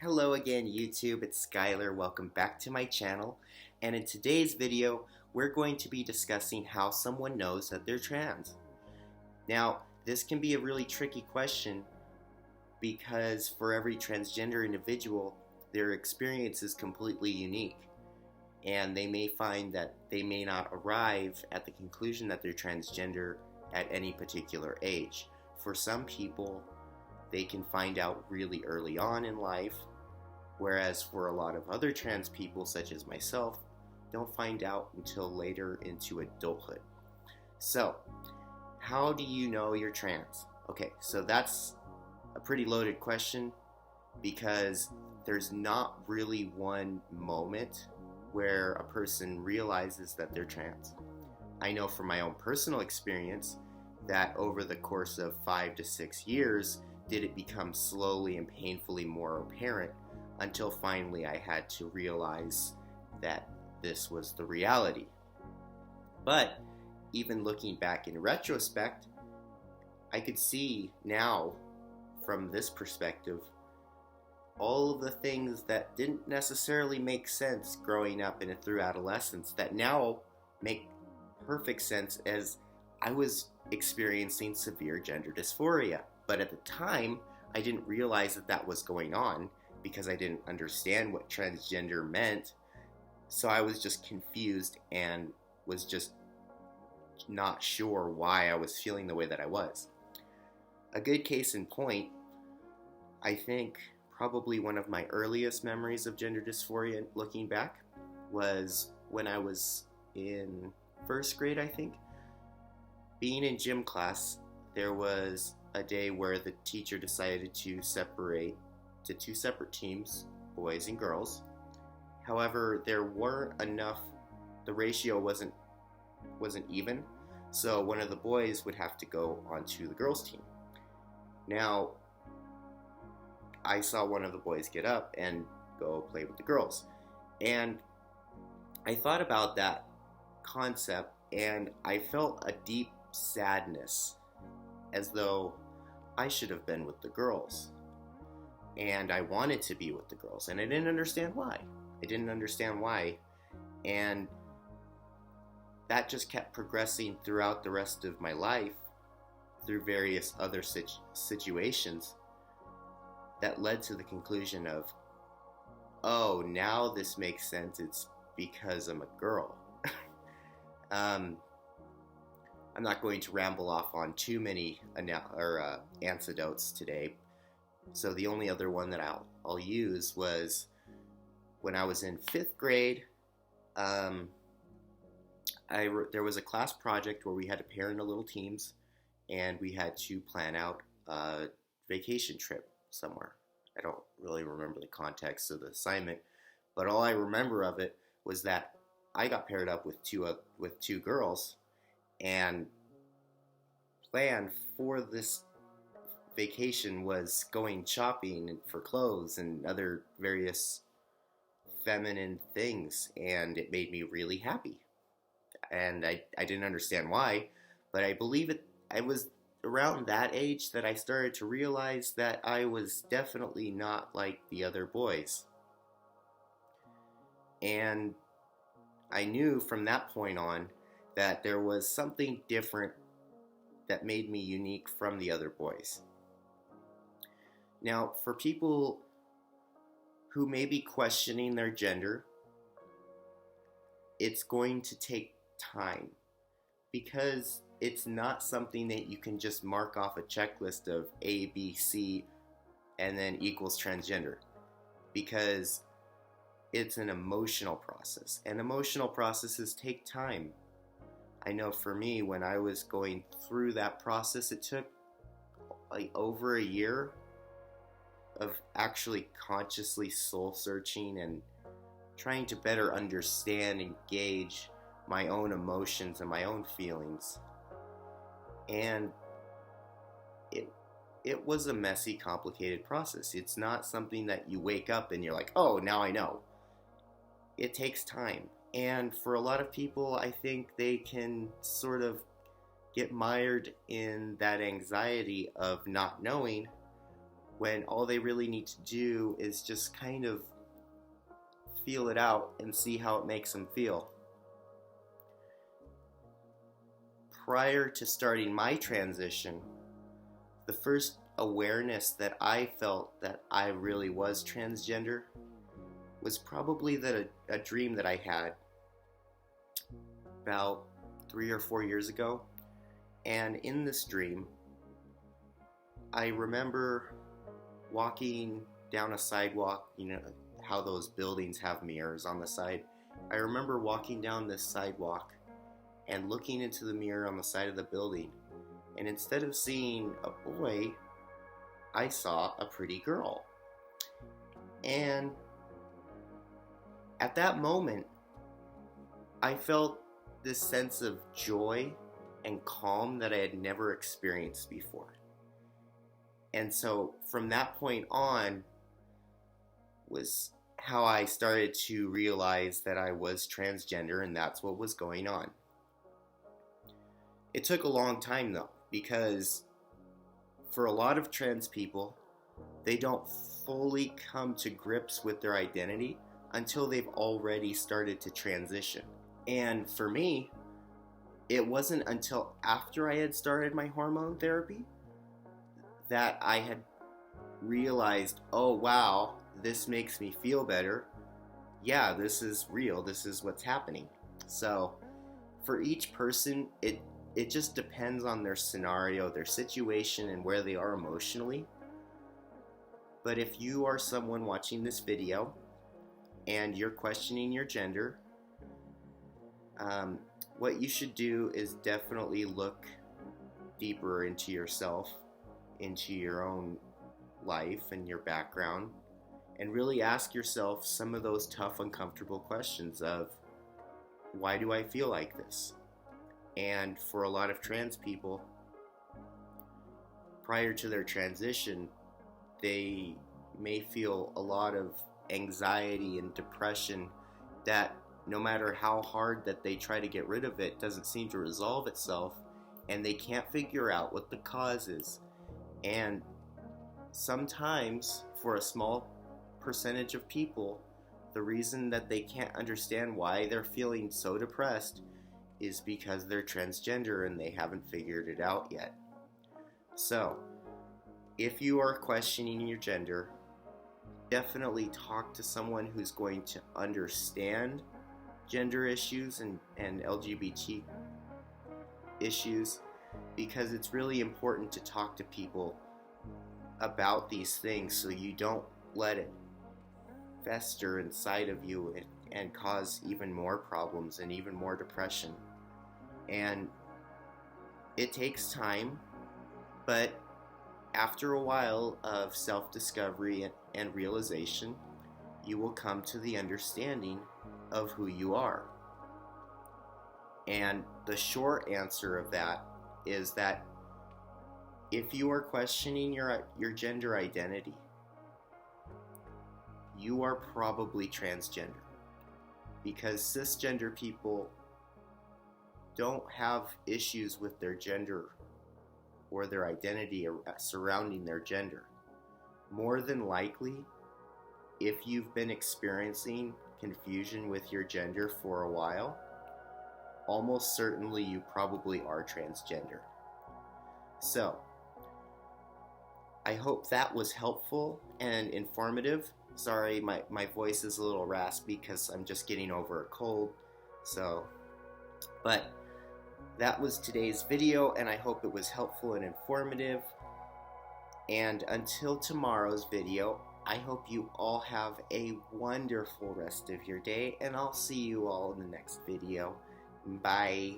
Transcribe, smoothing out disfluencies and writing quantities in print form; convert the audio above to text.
Hello again YouTube, it's Skylar. Welcome back to my channel, and in today's video we're going to be discussing how someone knows that they're trans. Now this can be a really tricky question because for every transgender individual their experience is completely unique, and they may find that they may not arrive at the conclusion that they're transgender at any particular age. For some people they can find out really early on in life, whereas for a lot of other trans people, such as myself, don't find out until later into adulthood. So, how do you know you're trans? Okay, so that's a pretty loaded question because there's not really one moment where a person realizes that they're trans. I know from my own personal experience that over the course of 5 to 6 years, did it become slowly and painfully more apparent until finally I had to realize that this was the reality. But even looking back in retrospect, I could see now from this perspective all of the things that didn't necessarily make sense growing up and through adolescence that now make perfect sense as I was experiencing severe gender dysphoria. But at the time, I didn't realize that that was going on because I didn't understand what transgender meant. So I was just confused and was just not sure why I was feeling the way that I was. A good case in point, I think probably one of my earliest memories of gender dysphoria looking back was when I was in first grade, I think. Being in gym class, there was a day where the teacher decided to separate to two separate teams, boys and girls. However, there weren't enough, the ratio wasn't even, so one of the boys would have to go onto the girls' team. Now, I saw one of the boys get up and go play with the girls, and I thought about that concept and I felt a deep sadness, as though I should have been with the girls. And I wanted to be with the girls, and I didn't understand why. And that just kept progressing throughout the rest of my life through various other situations that led to the conclusion of, oh, now this makes sense, it's because I'm a girl. I'm not going to ramble off on too many anecdotes today. So the only other one that I'll use was when I was in 5th grade. There was a class project where we had to pair into little teams, and we had to plan out a vacation trip somewhere. I don't really remember the context of the assignment, but all I remember of it was that I got paired up with two girls, and plan for this vacation was going shopping for clothes and other various feminine things, and it made me really happy. And I didn't understand why, but I believe I was around that age that I started to realize that I was definitely not like the other boys. And I knew from that point on that there was something different that made me unique from the other boys. Now, for people who may be questioning their gender, it's going to take time, because it's not something that you can just mark off a checklist of A, B, C, and then equals transgender, because it's an emotional process, and emotional processes take time. I know for me, when I was going through that process, it took like over a year of actually consciously soul searching and trying to better understand and gauge my own emotions and my own feelings. And it was a messy, complicated process. It's not something that you wake up and you're like, oh, now I know. It takes time. And for a lot of people, I think they can sort of get mired in that anxiety of not knowing, when all they really need to do is just kind of feel it out and see how it makes them feel. Prior to starting my transition, the first awareness that I felt that I really was transgender was probably that a dream that I had about 3 or 4 years ago. And in this dream, I remember walking down a sidewalk, you know how those buildings have mirrors on the side. I remember walking down this sidewalk and looking into the mirror on the side of the building, and instead of seeing a boy, I saw a pretty girl. And at that moment, I felt this sense of joy and calm that I had never experienced before. And so from that point on was how I started to realize that I was transgender, and that's what was going on. It took a long time though, because for a lot of trans people, they don't fully come to grips with their identity until they've already started to transition. And for me, it wasn't until after I had started my hormone therapy that I had realized, oh wow, this makes me feel better. Yeah, this is real. This is what's happening. So for each person, it just depends on their scenario, their situation, and where they are emotionally. But if you are someone watching this video and you're questioning your gender, what you should do is definitely look deeper into yourself, into your own life and your background, and really ask yourself some of those tough, uncomfortable questions of, why do I feel like this? And for a lot of trans people, prior to their transition, they may feel a lot of anxiety and depression that no matter how hard that they try to get rid of it, doesn't seem to resolve itself, and they can't figure out what the cause is. And sometimes, for a small percentage of people, the reason that they can't understand why they're feeling so depressed is because they're transgender and they haven't figured it out yet. So, if you are questioning your gender, definitely talk to someone who's going to understand gender issues and LGBT issues, because it's really important to talk to people about these things so you don't let it fester inside of you and cause even more problems and even more depression. And it takes time, but after a while of self-discovery and realization, you will come to the understanding of who you are. And the short answer of that is that if you are questioning your gender identity, you are probably transgender, because cisgender people don't have issues with their gender or their identity surrounding their gender. More than likely, if you've been experiencing confusion with your gender for a while, almost certainly you probably are transgender. So, I hope that was helpful and informative. Sorry, my voice is a little raspy because I'm just getting over a cold. But that was today's video, and I hope it was helpful and informative. And until tomorrow's video, I hope you all have a wonderful rest of your day, and I'll see you all in the next video. Bye.